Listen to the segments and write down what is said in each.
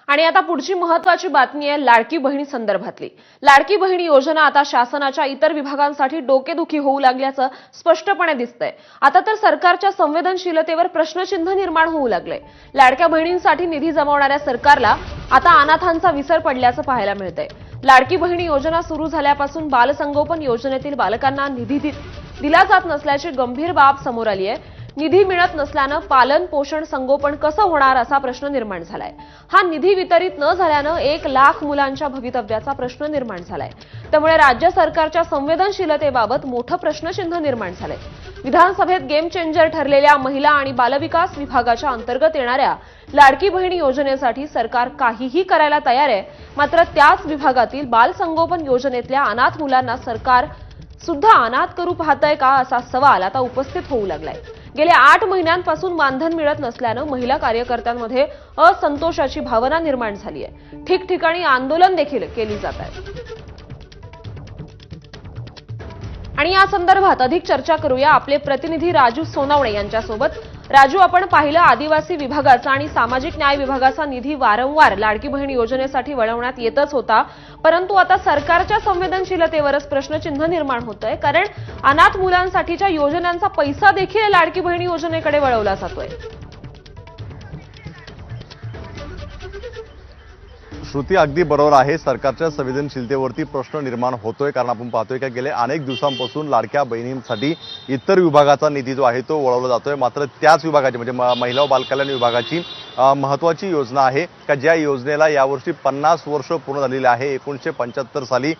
आणि आता पुढची महत्त्वाची बातमी आहे लाडकी बहिणी संदर्भातली। लाडकी बहिणी योजना आता शासनाच्या इतर विभागांसाठी डोकेदुखी होऊ लागल्याचं स्पष्टपणे दिसतंय। आता तर सरकारच्या संवेदनशीलतेवर प्रश्नचिन्ह निर्माण होऊ लागलंय। लाडक्या बहिणींसाठी निधी जमवणाऱ्या सरकारला आता अनाथांचा विसर पडल्याचं पाहायला मिळतंय। लाडकी बहिणी योजना सुरू झाल्यापासून बालसंगोपन योजनेतील बालकांना निधी दिला जात नसल्याची गंभीर बाब समोर आली आहे। निधी मिळत नसल्यानं पालन पोषण संगोपन कसं होणार असा प्रश्न निर्माण झालाय। हा निधी वितरित न झाल्यानं 1 लाख मुलांच्या भवितव्याचा प्रश्न निर्माण झालाय। त्यामुळे राज्य सरकारच्या संवेदनशीलतेबाबत मोठं प्रश्नचिन्ह निर्माण झालंय। विधानसभेत गेम चेंजर ठरलेल्या महिला आणि बालविकास विभागाच्या अंतर्गत येणाऱ्या लाडकी बहिणी योजनेसाठी सरकार काहीही करायला तयार आहे। मात्र त्याच विभागातील बालसंगोपन योजनेतल्या अनाथ मुलांना सरकार सुद्धा अनाथ करू पाहतंय का असा सवाल आता उपस्थित होऊ लागलाय। गेल्या 8 महिन्यांपासून मानधन मिळत नसल्यानं महिला कार्यकर्त्यांमध्ये असंतोषाची भावना निर्माण झाली आहे। ठिकठिकाणी आंदोलन देखील केली जात आहे। आणि या संदर्भात अधिक चर्चा करूया आपले प्रतिनिधी राजू सोनावणे यांच्यासोबत। राजू, आपण पाहिलं आदिवासी विभागाचा आणि सामाजिक न्याय विभागाचा निधी वारंवार लाडकी बहीण योजनेसाठी वळवण्यात येतच होता, परंतु आता सरकारच्या संवेदनशीलतेवरच प्रश्नचिन्ह निर्माण होतंय, कारण अनाथ मुलांसाठीच्या योजनांचा पैसा देखील लाडकी बहीण योजनेकडे वळवला जातोय। श्रुती अगदी बरोबर आहे। सरकारच्या संवेदनशीलतेवरती प्रश्न निर्माण होतोय, कारण आपण पाहतोय की गेले अनेक दिवसांपासून लाडक्या बहिणींसाठी इतर विभागाचा निधी जो आहे तो वळवला जातोय। मात्र त्याच विभागाची म्हणजे महिला व बालकल्याण विभागाची महत्त्वाची योजना आहे का ज्या योजनेला यावर्षी 50 वर्ष पूर्ण झालेली आहे। 1975 साली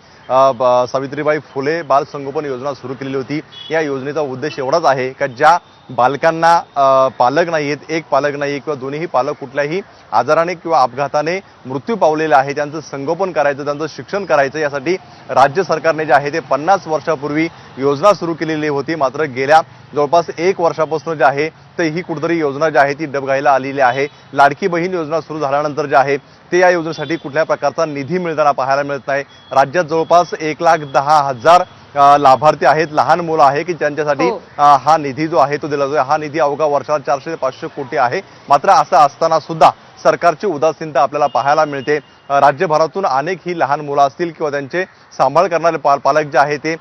सावित्रीबाई फुले बाल संगोपन योजना सुरू केलेली होती। या योजनेचा उद्देश एवढाच आहे का ज्या बालकांना पालक नाहीत, एक पालक नाही किंवा दोन्हीही पालक कुठल्याही आजाराने किंवा अपघाताने मृत्यू पावलेले आहे, त्यांचं संगोपन करायचं, त्यांचं शिक्षण करायचं, यासाठी राज्य सरकारने जे आहे ते 50 वर्षापूर्वी योजना सुरू केलेली होती। मात्र गेल्या जवळपास 1 वर्षापासून जे आहे ते ही कुठेतरी योजना जी आहे ती डबघाईला आलेली आहे। लाडकी बहीण योजना सुरू झाल्यानंतर जे आहे ते या योजनेसाठी कुठल्या प्रकारचा निधी मिळताना पाहायला मिळत नाही। राज्यात जवळपास 1,10,000 लाभार्थी आहेत, लहान मुलं आहे की ज्यांच्यासाठी हा निधी जो आहे तो दिला जातो। हा निधी अवघा वर्षाला 400 ते 500 कोटी आहे। मात्र असं असताना सुद्धा सरकारची उदासीनता आपल्याला पाहायला मिळते। राज्यभरातून अनेक ही लहान मुलं असतील किंवा त्यांचे सांभाळ करणारे पालक जे आहे ते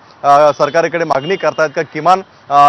सरकारकडे मागणी करतात का किमान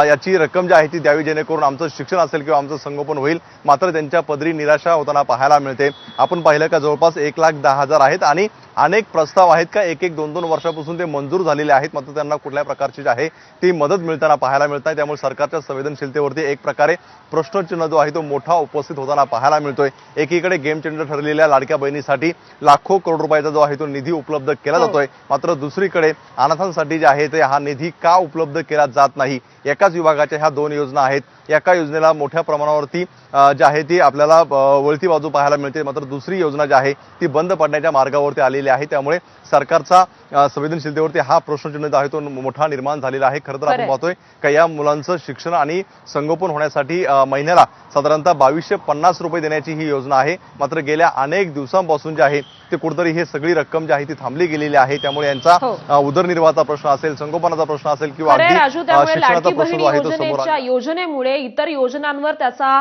याची रक्कम जी आहे ती द्यावी, जेणेकरून आमचं शिक्षण असेल किंवा आमचं संगोपन होईल। मात्र त्यांच्या पदरी निराशा होताना पाहायला मिळते। आपण पाहिलं का जवळपास 1,10,000 आहेत आणि अनेक प्रस्ताव आहेत का 1-1, 2-2 वर्षापासून ते मंजूर झालेले आहेत, मात्र त्यांना कुठल्या प्रकारची जी आहे ती मदत मिळताना पाहायला मिळत नाही। त्यामुळे सरकारच्या संवेदनशीलतेवरती एक प्रकारे प्रश्नचिन्ह जो आहे तो मोठा उपस्थित होताना पाहायला मिळतोय। एकीकडे गेम चेंजर ठरलेल्या लाडक्या बहिणीसाठी लाखो करोड रुपयाचा जो आहे तो निधी उपलब्ध केला जातोय, मात्र दुसरीकडे अनाथांसाठी जे आहे ते हा निधी का उपलब्ध केला जात नाही। एकाच विभागाच्या ह्या 2 योजना आहेत, एका योजनेला मोठ्या प्रमाणावरती जी आहे ती आपल्याला वळती बाजू पाहायला मिळते, मात्र दुसरी योजना जी आहे ती बंद पडण्याच्या मार्गावरती आलेली आहे। त्यामुळे सरकारचा संवेदनशीलतेवरती हा प्रश्नचिन्ह जो आहे तो मोठा निर्माण झालेला आहे। खरं तर आपण पाहतोय का या मुलांचं शिक्षण आणि संगोपन होण्यासाठी महिन्याला साधारणतः 2250 रुपये देण्याची ही योजना आहे। मात्र गेल्या अनेक दिवसांपासून जे आहे ते कुठेतरी हे सगळी रक्कम जी आहे ती थांबली गेलेली आहे। त्यामुळे यांचा उदरनिर्वाहाचा प्रश्न असेल, संगोपनाचा प्रश्न असेल किंवा शिक्षणाचा प्रश्न जो आहे तो समोर आला। योजनेमुळे इतर योजनांवर त्याचा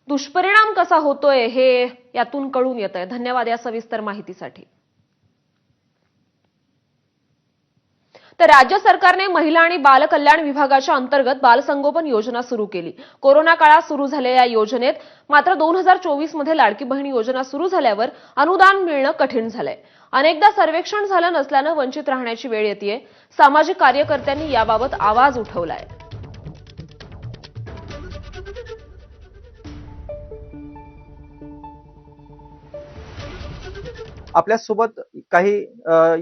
दुष्परिणाम कसा होतोय हे यातून कळून येतंय। धन्यवाद या सविस्तर माहितीसाठी। तर राज्य सरकारने महिला आणि बाल कल्याण विभागाच्या अंतर्गत बालसंगोपन योजना सुरू केली। कोरोना काळात सुरू झालेल्या योजनेत मात्र 2024 मध्ये लाडकी बहीण योजना सुरू झाल्यावर अनुदान मिळणं कठीण झालंय। अनेकदा सर्वेक्षण झालं नसल्यानं वंचित राहण्याची वेळ येतेय। सामाजिक कार्यकर्त्यांनी याबाबत आवाज उठवलाय। आपल्यासोबत काही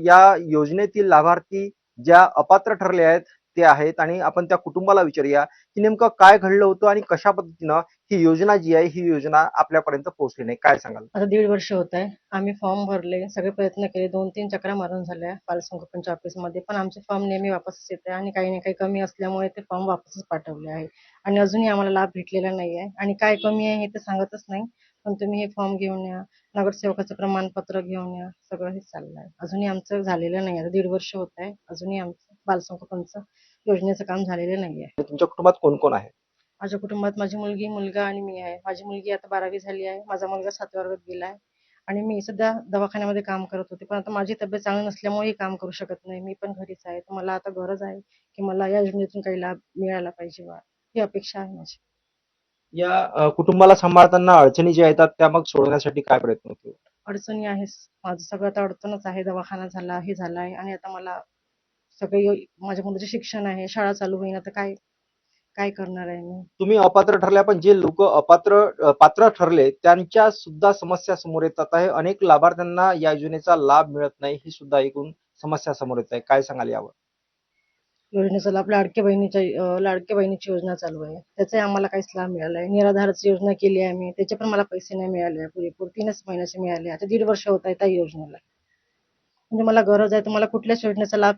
या योजनेतील लाभार्थी ज्या अपात्र ठरले आहेत ते आहेत आणि आपण त्या कुटुंबाला विचारूया की नेमकं काय घडलं होतं आणि कशा पद्धतीनं ही योजना जी आहे ही योजना आपल्यापर्यंत पोहोचली नाही, काय सांगाल? आता 1.5 वर्ष होत आहे। आम्ही फॉर्म भरले, सगळे प्रयत्न केले, 2-3 चक्रा मारून झाल्या बालसंगोपनच्या ऑफिसमध्ये, पण आमचे फॉर्म नेहमी वापसच येत आहे आणि काही ना काही कमी असल्यामुळे ते फॉर्म वापसच पाठवले आहे आणि अजूनही आम्हाला लाभ भेटलेला नाही आहे आणि काय कमी आहे हे तर सांगतच नाही। पण तुम्ही हे फॉर्म घेऊन या, नगरसेवकाचं प्रमाणपत्र घेऊन या, सगळं हे चाललं आहे। अजूनही आमचं झालेलं नाही। आता 1.5 वर्ष होत आहे, अजूनही आमचं बालसंगोपनचं योजनेचं काम झालेलं नाही आहे। तुमच्या कुटुंबात कोण कोण आहे? माझ्या कुटुंबात माझी मुलगी, मुलगा आणि मी आहे। माझी मुलगी आता 12वी झाली आहे, माझा मुलगा 7व्या वर्गात गेला आहे आणि मी सध्या दवाखान्यामध्ये काम करत होते, पण आता माझी तब्येत चांगली नसल्यामुळे हे काम करू शकत नाही. मी पण घरीच आहे. तर मला आता गरज आहे की मला या योजनेतून काही लाभ मिळाला पाहिजे बा, ही अपेक्षा आहे माझी. या कुटुंबाला सांभाळताना अडचणी ज्या येतात त्या मग सोडवण्यासाठी काय प्रयत्न होतो? अडचणी आहेच. माझं सगळं आता अडचणच आहे. दवाखाना झाला, हे झालाय आणि आता मला सगळे माझ्या मुलाचे शिक्षण आहे, शाळा चालू होईन. आता काय काय करणार आहे मी? तुम्ही अपात्र ठरल्या, पण जे लोक पात्र ठरले त्यांच्या सुद्धा समस्या समोर येतात आहे. अनेक लाभार्थ्यांना या योजनेचा लाभ मिळत नाही, ही सुद्धा एकूण समस्या समोर येत आहे. काय सांगाल यावर? योजनेचा लाभ लाडक्या बहिणीची योजना चालू आहे. त्याचाही आम्हाला काहीच लाभ मिळाला आहे. निराधारची योजना केली आहे आम्ही. त्याचे पण मला पैसे नाही मिळाले आहे पुरेपूर. 3च महिन्याचे मिळाले. आता 1.5 वर्ष होत आहे त्या योजनेला. म्हणजे मला गरज आहे, तर मला कुठल्याच योजनेचा लाभ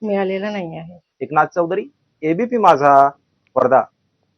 मिळालेला नाही आहे. एकनाथ चौधरी, एबीपी माझा, वर्धा.